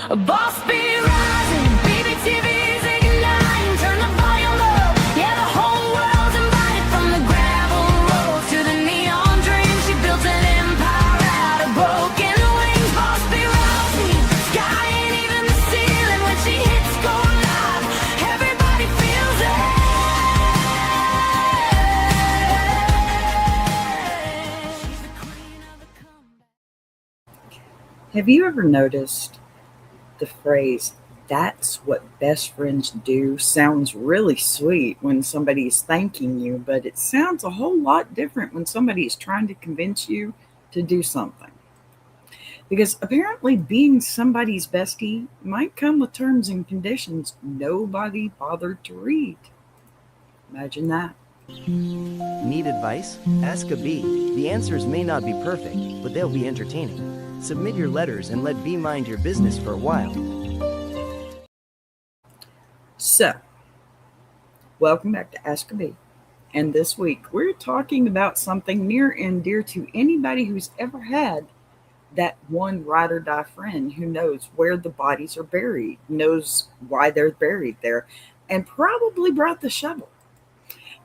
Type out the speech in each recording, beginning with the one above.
A boss be rising, BBTV's igniting, turn the volume up. Yeah, the whole world's invited, from the gravel roads to the neon dreams. She built an empire out of broken wings. Boss be rising, sky ain't even the ceiling when she hits go live. Everybody feels it. She's the queen of the comeback. Have you ever noticed the phrase, "that's what best friends do," sounds really sweet when somebody is thanking you, but it sounds a whole lot different when somebody is trying to convince you to do something? Because apparently being somebody's bestie might come with terms and conditions nobody bothered to read. Imagine that. Need advice? Ask a bee. The answers may not be perfect, but they'll be entertaining. Submit your letters and let Bee mind your business for a while. So, welcome back to Ask a Bee. And this week we're talking about something near and dear to anybody who's ever had that one ride or die friend who knows where the bodies are buried, knows why they're buried there, and probably brought the shovel.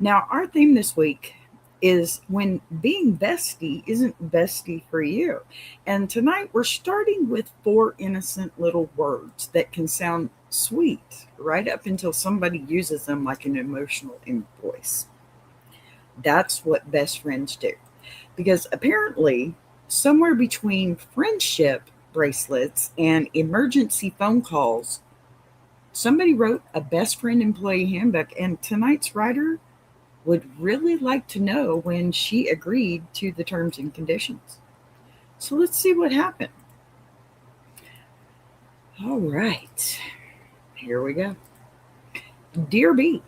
Now, our theme this week is when being bestie isn't bestie for you. And tonight we're starting with 4 innocent little words that can sound sweet right up until somebody uses them like an emotional invoice. That's what best friends do. Because apparently, somewhere between friendship bracelets and emergency phone calls, somebody wrote a best friend employee handbook, and tonight's writer would really like to know when she agreed to the terms and conditions. So let's see what happened. All right, here we go. Dear B,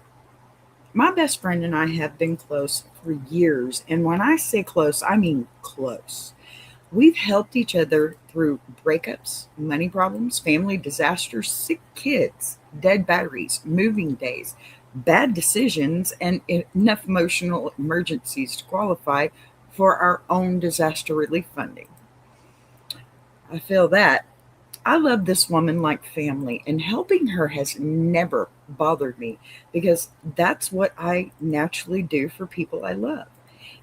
my best friend and I have been close for years, and when I say close, I mean close. We've helped each other through breakups, money problems, family disasters, sick kids, dead batteries, moving days, bad decisions, and enough emotional emergencies to qualify for our own disaster relief funding. I feel that. I love this woman like family, and helping her has never bothered me because that's what I naturally do for people I love.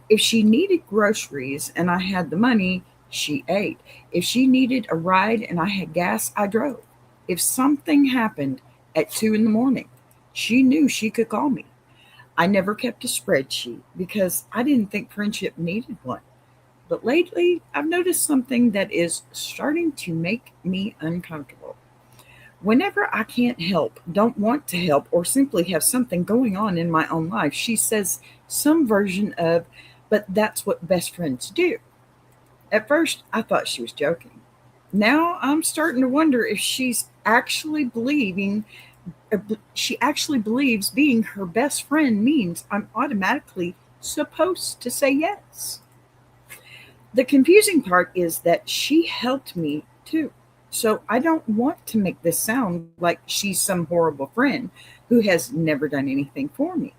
If she needed groceries and I had the money, she ate. If she needed a ride and I had gas, I drove. If something happened at 2 in the morning, she knew she could call me. I never kept a spreadsheet because I didn't think friendship needed one. But lately, I've noticed something that is starting to make me uncomfortable. Whenever I can't help, don't want to help, or simply have something going on in my own life, she says some version of, "but that's what best friends do." At first, I thought she was joking. Now I'm starting to wonder if she actually believes being her best friend means I'm automatically supposed to say yes. The confusing part is that she helped me too. So I don't want to make this sound like she's some horrible friend who has never done anything for me.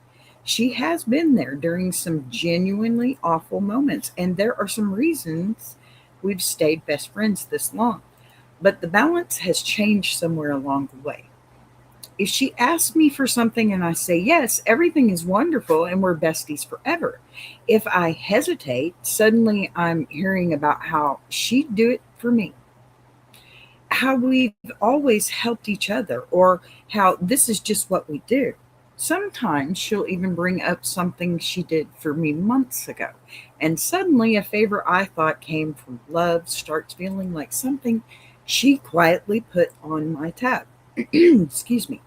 She has been there during some genuinely awful moments, and there are some reasons we've stayed best friends this long. But the balance has changed somewhere along the way. If she asks me for something and I say yes, everything is wonderful and we're besties forever. If I hesitate, suddenly I'm hearing about how she'd do it for me, how we've always helped each other, or how this is just what we do. Sometimes she'll even bring up something she did for me months ago, and suddenly a favor I thought came from love starts feeling like something she quietly put on my tab. Excuse me.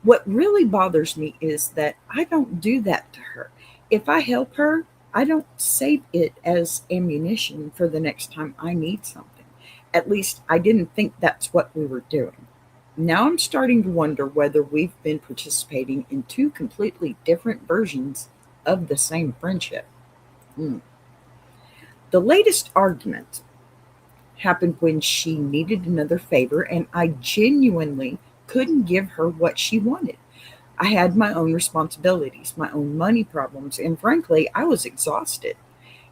What really bothers me is that I don't do that to her. If I help her, I don't save it as ammunition for the next time I need something. At least I didn't think that's what we were doing. Now I'm starting to wonder whether we've been participating in 2 completely different versions of the same friendship. Hmm. The latest argument happened when she needed another favor and I genuinely couldn't give her what she wanted. I had my own responsibilities, my own money problems, and frankly, I was exhausted.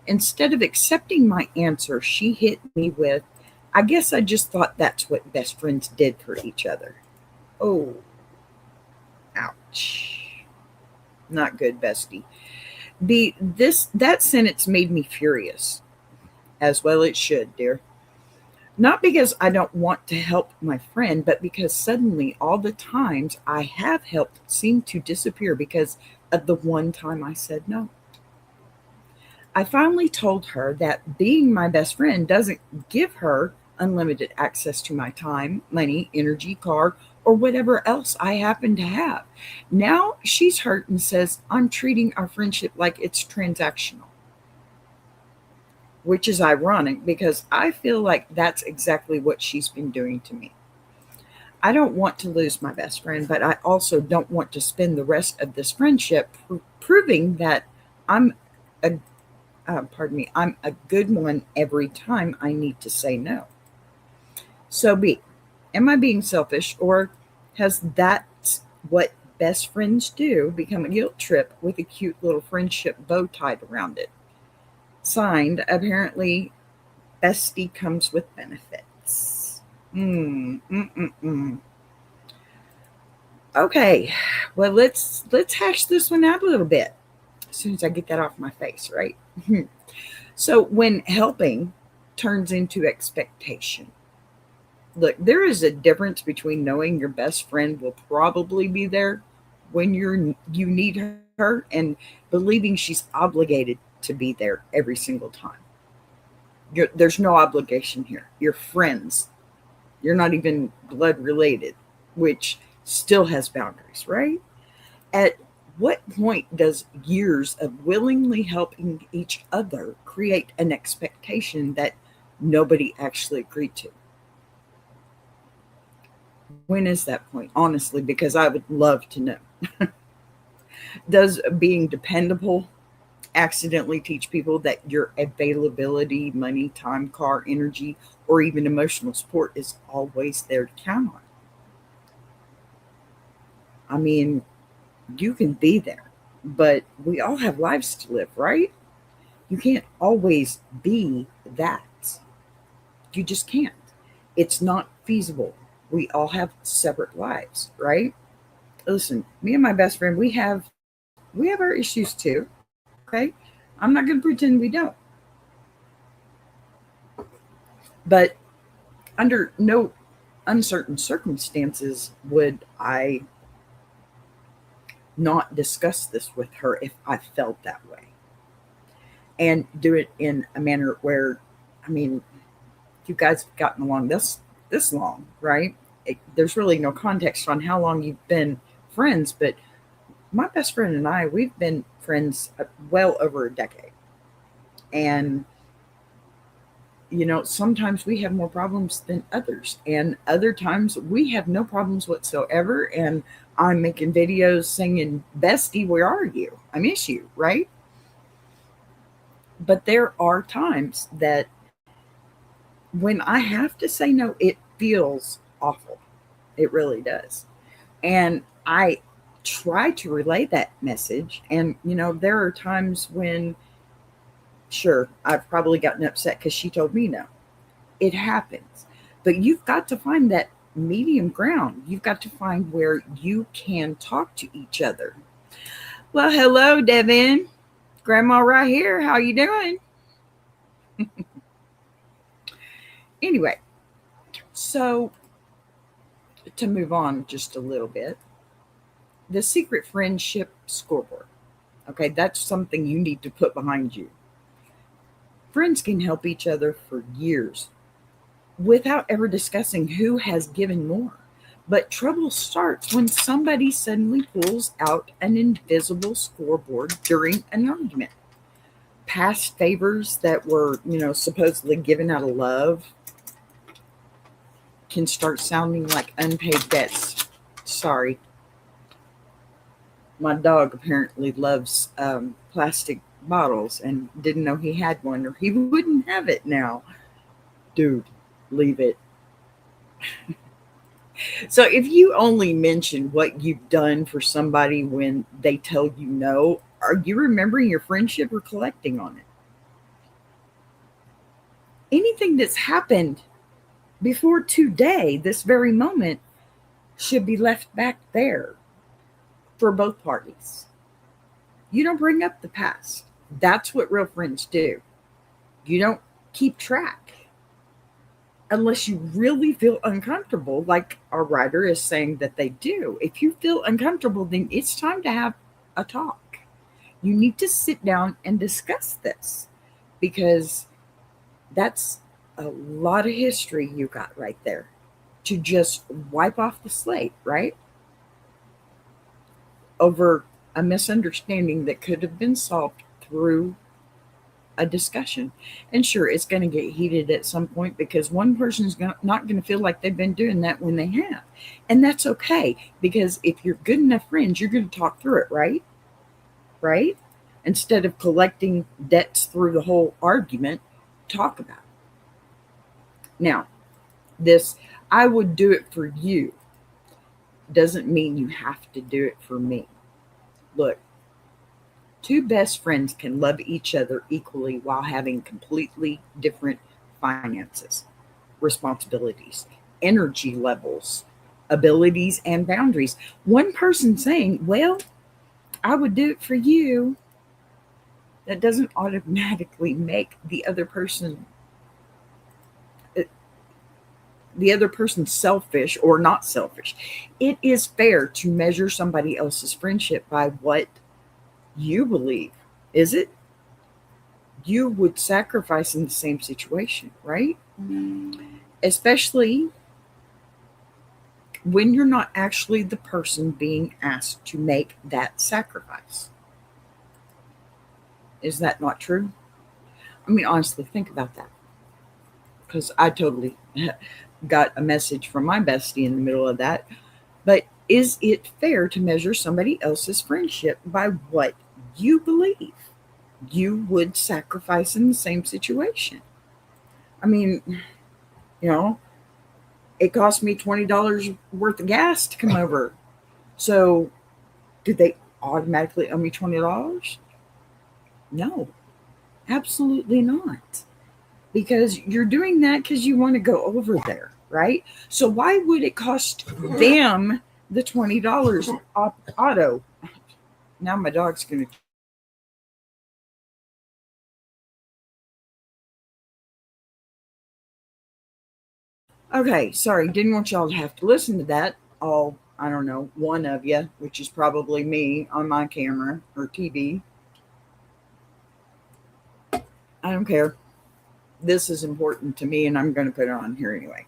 Instead of accepting my answer, she hit me with, I guess I just thought that's what best friends did for each other. Oh, ouch. Not good, bestie. That sentence made me furious, as well it should, dear. Not because I don't want to help my friend, but because suddenly all the times I have helped seem to disappear because of the one time I said no. I finally told her that being my best friend doesn't give her unlimited access to my time, money, energy, car, or whatever else I happen to have. Now she's hurt and says I'm treating our friendship like it's transactional, which is ironic because I feel like that's exactly what she's been doing to me. I don't want to lose my best friend, but I also don't want to spend the rest of this friendship proving that I'm a I'm a good one every time I need to say no. So B, am I being selfish or has that what best friends do become a guilt trip with a cute little friendship bow tied around it? Signed, apparently bestie comes with benefits. Mm. Okay, well let's hash this one out a little bit. As soon as I get that off my face, right? So when helping turns into expectation, look, there is a difference between knowing your best friend will probably be there when you need her and believing she's obligated to be there every single time. There's no obligation here. You're friends. You're not even blood related, which still has boundaries, right? At what point does years of willingly helping each other create an expectation that nobody actually agreed to? When is that point? Honestly, because I would love to know. Does being dependable accidentally teach people that your availability, money, time, car, energy, or even emotional support is always there to count on? I mean, you can be there, but we all have lives to live, right? You can't always be that. You just can't. It's not feasible. We all have separate lives, right? Listen, me and my best friend, we have our issues too. Okay? I'm not going to pretend we don't. But under no uncertain circumstances would I not discuss this with her if I felt that way. And do it in a manner where, I mean, you guys have gotten along this long, right? There's really no context on how long you've been friends, but my best friend and I, we've been friends well over a decade. And sometimes we have more problems than others, and other times we have no problems whatsoever. And I'm making videos singing, Bestie, where are you? I miss you, right? But there are times that when I have to say no, it feels awful. It really does. And I try to relay that message. And, there are times when, sure, I've probably gotten upset because she told me no. It happens. But you've got to find that medium ground. You've got to find where you can talk to each other. Well, hello, Devin. Grandma right here. How you doing? Anyway, so to move on just a little bit, the secret friendship scoreboard. Okay, that's something you need to put behind you. Friends can help each other for years without ever discussing who has given more. But trouble starts when somebody suddenly pulls out an invisible scoreboard during an argument. Past favors that were, supposedly given out of love can start sounding like unpaid debts. Sorry. My dog apparently loves plastic bottles and didn't know he had one or he wouldn't have it now. Dude, leave it. So if you only mention what you've done for somebody when they tell you no, are you remembering your friendship or collecting on it? Anything that's happened before today, this very moment, should be left back there for both parties. You don't bring up the past. That's what real friends do. You don't keep track unless you really feel uncomfortable, like our writer is saying that they do. If you feel uncomfortable, then it's time to have a talk. You need to sit down and discuss this because that's a lot of history you got right there to just wipe off the slate, right? Over a misunderstanding that could have been solved through a discussion. And sure, it's going to get heated at some point because one person's not going to feel like they've been doing that when they have. And that's okay because if you're good enough friends, you're going to talk through it, right? Right? Instead of collecting debts through the whole argument, talk about it. Now, this I would do it for you doesn't mean you have to do it for me. Look, two best friends can love each other equally while having completely different finances, responsibilities, energy levels, abilities, and boundaries. One person saying, well, I would do it for you, that doesn't automatically make the other person selfish or not selfish. It is fair to measure somebody else's friendship by what you believe. Is it? You would sacrifice in the same situation, right? Especially when you're not actually the person being asked to make that sacrifice. Is that not true? I mean, honestly, think about that. Because I totally got a message from my bestie in the middle of that. But is it fair to measure somebody else's friendship by what you believe you would sacrifice in the same situation? I mean, you know, it cost me $20 worth of gas to come over. So did they automatically owe me $20? No, absolutely not. Because you're doing that because you want to go over there, right? So why would it cost them the $20 auto? Now my dog's going to. Okay, sorry, didn't want y'all to have to listen to that. All, I don't know, one of you, which is probably me on my camera or TV. I don't care. This is important to me and I'm going to put it on here anyway.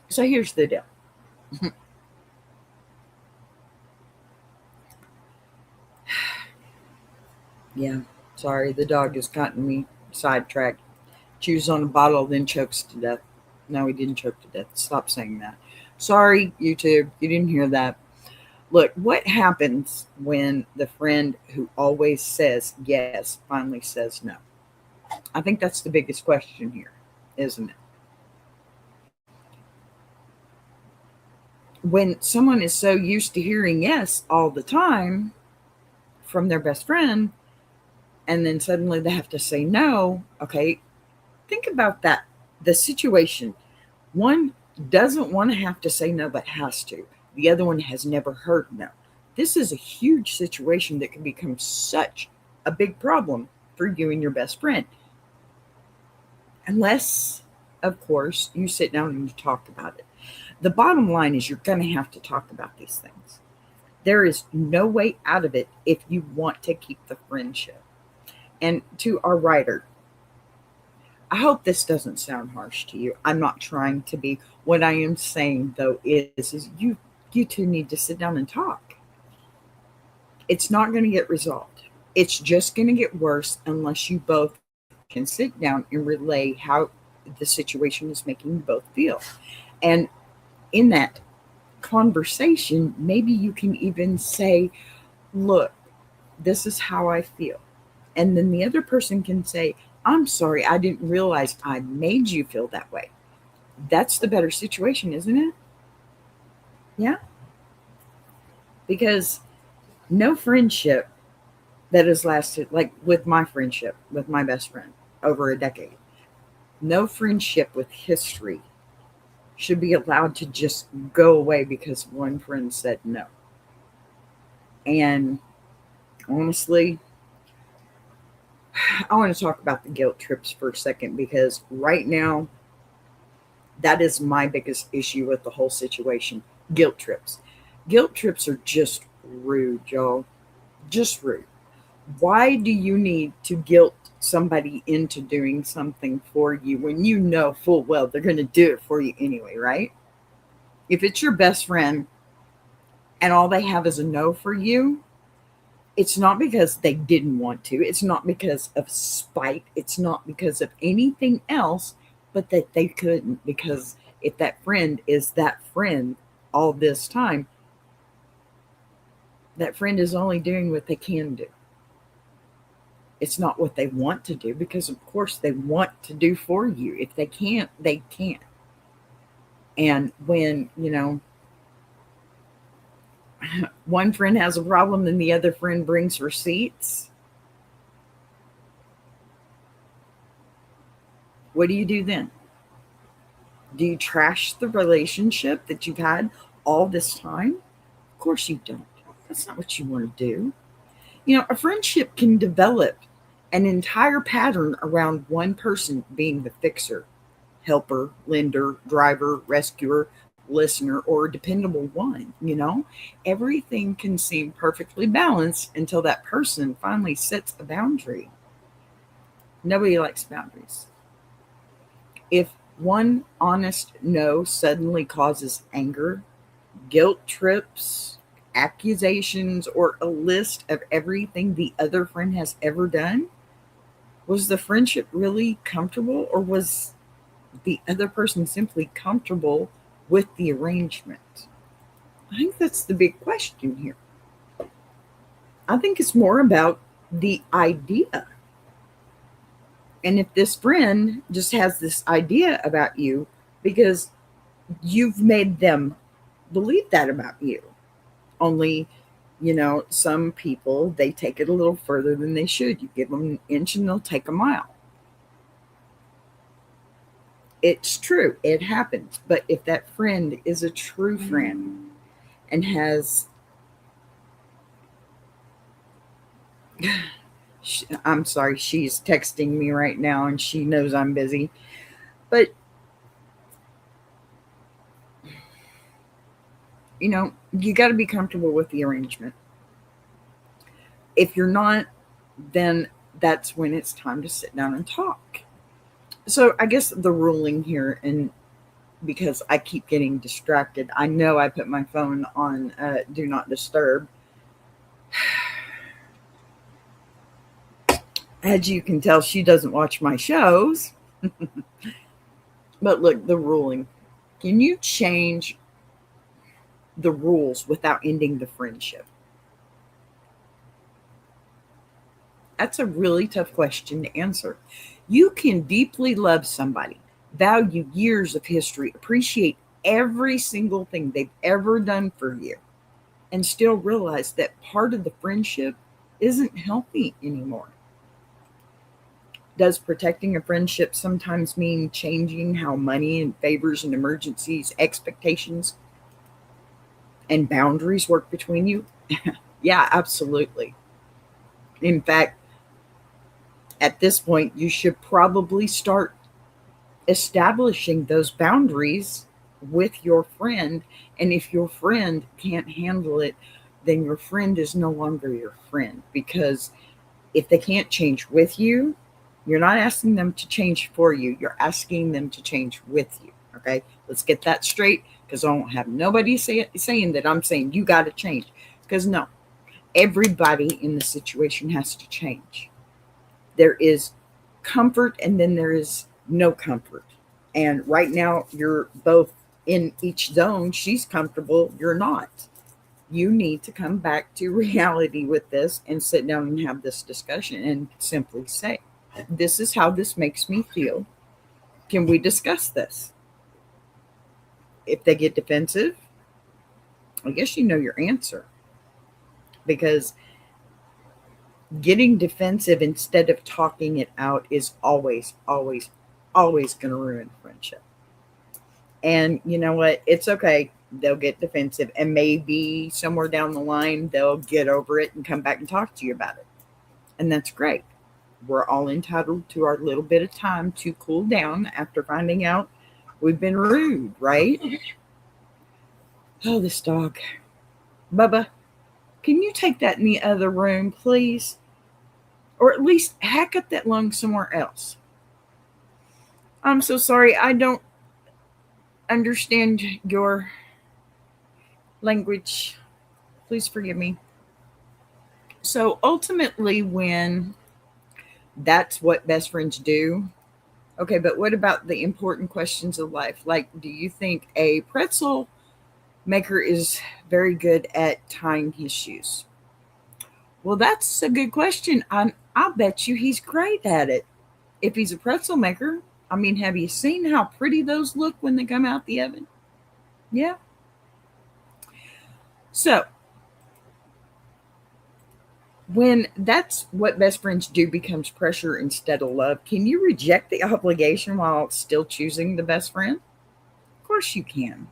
So here's the deal. Yeah, sorry, the dog has gotten me sidetracked. Chews on a bottle, then chokes to death. No, he didn't choke to death. Stop saying that. Sorry, YouTube, you didn't hear that. Look, what happens when the friend who always says yes finally says no? I think that's the biggest question here, isn't it? When someone is so used to hearing yes all the time from their best friend, and then suddenly they have to say no, okay, think about that. The situation. One doesn't want to have to say no, but has to. The other one has never heard no. This is a huge situation that can become such a big problem for you and your best friend. Unless, of course, you sit down and you talk about it. The bottom line is you're going to have to talk about these things. There is no way out of it if you want to keep the friendship. And to our writer, I hope this doesn't sound harsh to you. I'm not trying to be. What I am saying, though, is you two need to sit down and talk. It's not going to get resolved. It's just going to get worse unless you both can sit down and relay how the situation is making you both feel. And in that conversation, maybe you can even say, look, this is how I feel. And then the other person can say, I'm sorry, I didn't realize I made you feel that way. That's the better situation, isn't it? Yeah. Because no friendship that has lasted, like with my friendship with my best friend over a decade, no friendship with history should be allowed to just go away because one friend said no. And honestly, I want to talk about the guilt trips for a second, because right now, that is my biggest issue with the whole situation. Guilt trips. Guilt trips are just rude, y'all. Just rude. Why do you need to guilt somebody into doing something for you when you know full well they're going to do it for you anyway, right? If it's your best friend and all they have is a no for you, it's not because they didn't want to. It's not because of spite. It's not because of anything else, but that they couldn't. Because if that friend is that friend all this time, that friend is only doing what they can do. It's not what they want to do, because of course they want to do for you. If they can't, they can't. And when, one friend has a problem and the other friend brings receipts, what do you do then? Do you trash the relationship that you've had all this time? Of course you don't. That's not what you want to do. A friendship can develop an entire pattern around one person being the fixer, helper, lender, driver, rescuer, listener, or dependable one. Everything can seem perfectly balanced until that person finally sets a boundary. Nobody likes boundaries. If one honest no suddenly causes anger, guilt trips, accusations, or a list of everything the other friend has ever done, was the friendship really comfortable, or was the other person simply comfortable with the arrangement? I think that's the big question here. I think it's more about the idea. And if this friend just has this idea about you because you've made them believe that about you, only, some people, they take it a little further than they should. You give them an inch and they'll take a mile. It's true, it happens. But if that friend is a true friend and has, I'm sorry, she's texting me right now and she knows I'm busy. But, you got to be comfortable with the arrangement. If you're not, then that's when it's time to sit down and talk. So I guess the ruling here, and because I keep getting distracted, I know I put my phone on do not disturb. As you can tell, she doesn't watch my shows. But look, the ruling. Can you change the rules without ending the friendship? That's a really tough question to answer. You can deeply love somebody, value years of history, appreciate every single thing they've ever done for you, and still realize that part of the friendship isn't healthy anymore. Does protecting a friendship sometimes mean changing how money and favors and emergencies, expectations, and boundaries work between you? Yeah, absolutely. In fact, at this point, you should probably start establishing those boundaries with your friend. And if your friend can't handle it, then your friend is no longer your friend. Because if they can't change with you, you're not asking them to change for you. You're asking them to change with you. Okay? Let's get that straight, because I don't have nobody saying that I'm saying you got to change. Because no, everybody in the situation has to change. There is comfort and then there is no comfort. And right now, you're both in each zone. She's comfortable, you're not. You need to come back to reality with this and sit down and have this discussion and simply say, this is how this makes me feel. Can we discuss this? If they get defensive, I guess you know your answer. Because getting defensive instead of talking it out is always, always, always going to ruin friendship. And you know what? It's okay. They'll get defensive, and maybe somewhere down the line, they'll get over it and come back and talk to you about it. And that's great. We're all entitled to our little bit of time to cool down after finding out we've been rude, right? Oh, this dog. Bubba, can you take that in the other room, please? Or at least hack up that lung somewhere else. I'm so sorry. I don't understand your language. Please forgive me. So ultimately, when that's what best friends do, okay, but what about the important questions of life? Like, do you think a pretzel maker is very good at tying his shoes? Well, that's a good question. I'll bet you he's great at it. If he's a pretzel maker, I mean, have you seen how pretty those look when they come out the oven? Yeah. So, when that's what best friends do becomes pressure instead of love, can you reject the obligation while still choosing the best friend? Of course you can.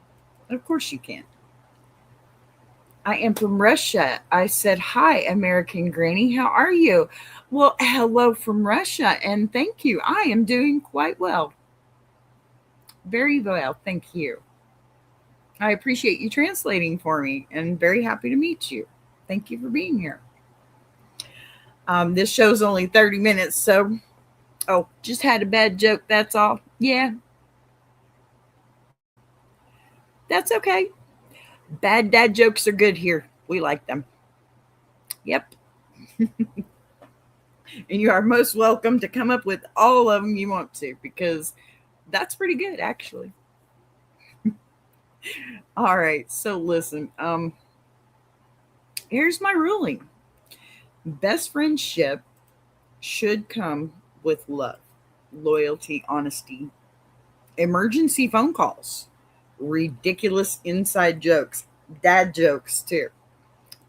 Of course you can. I am from Russia. I said, hi, American Granny. How are you? Well, hello from Russia, and thank you. I am doing quite well. Very well, thank you. I appreciate you translating for me, and very happy to meet you. Thank you for being here. This show's only 30 minutes, so, just had a bad joke, that's all. Yeah. That's okay. Bad dad jokes are good here. We like them. Yep. And you are most welcome to come up with all of them you want to, because that's pretty good, actually. All right. So listen, here's my ruling. Best friendship should come with love, loyalty, honesty, emergency phone calls, ridiculous inside jokes, dad jokes too,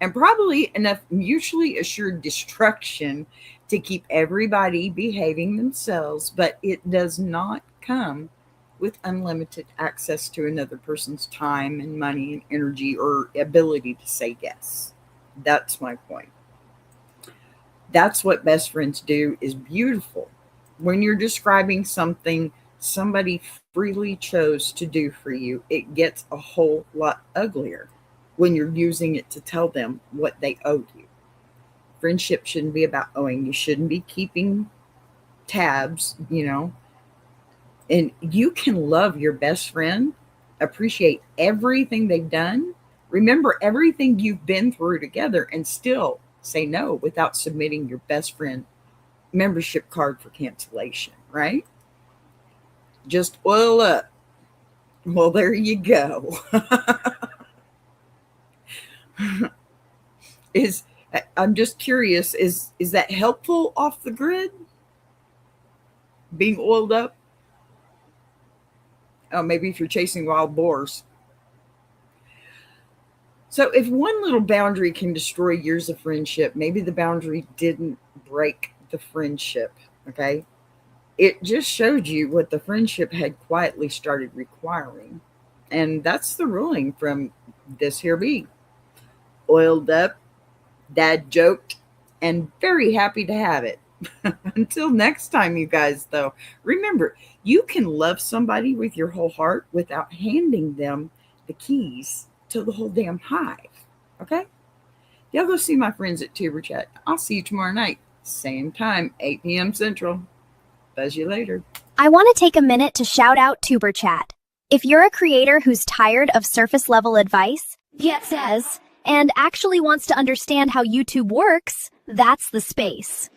and probably enough mutually assured destruction to keep everybody behaving themselves, but it does not come with unlimited access to another person's time and money and energy or ability to say yes. That's my point. That's what best friends do is beautiful. When you're describing something somebody freely chose to do for you, it gets a whole lot uglier when you're using it to tell them what they owe you. Friendship shouldn't be about owing. You shouldn't be keeping tabs, and you can love your best friend, appreciate everything they've done, remember everything you've been through together, and still say no without submitting your best friend membership card for cancellation, right? Just oil up. Well, there you go. I'm just curious, is that helpful off the grid? Being oiled up? Oh, maybe if you're chasing wild boars. So if one little boundary can destroy years of friendship, maybe the boundary didn't break the friendship, okay? It just showed you what the friendship had quietly started requiring. And that's the ruling from this here bee. Oiled up, dad joked, and very happy to have it. Until next time, you guys, though, remember, you can love somebody with your whole heart without handing them the keys to the whole damn hive. Okay? Y'all go see my friends at Tuber Chat. I'll see you tomorrow night. Same time, 8 p.m. Central. Buzz you later. I want to take a minute to shout out Tuber Chat. If you're a creator who's tired of surface level advice, says, and actually wants to understand how YouTube works, that's the space.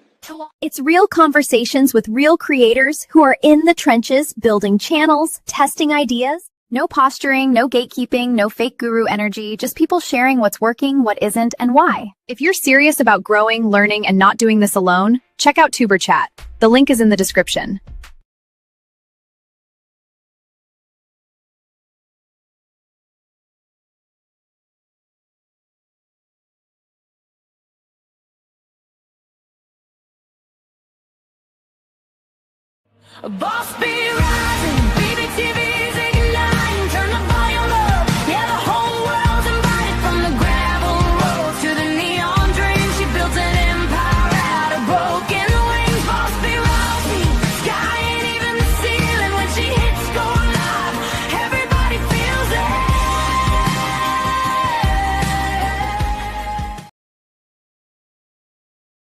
It's real conversations with real creators who are in the trenches building channels, testing ideas. No posturing, no gatekeeping, no fake guru energy, just people sharing what's working, what isn't, and why. If you're serious about growing, learning, and not doing this alone, check out Tuber Chat. The link is in the description. A boss be rising, baby TV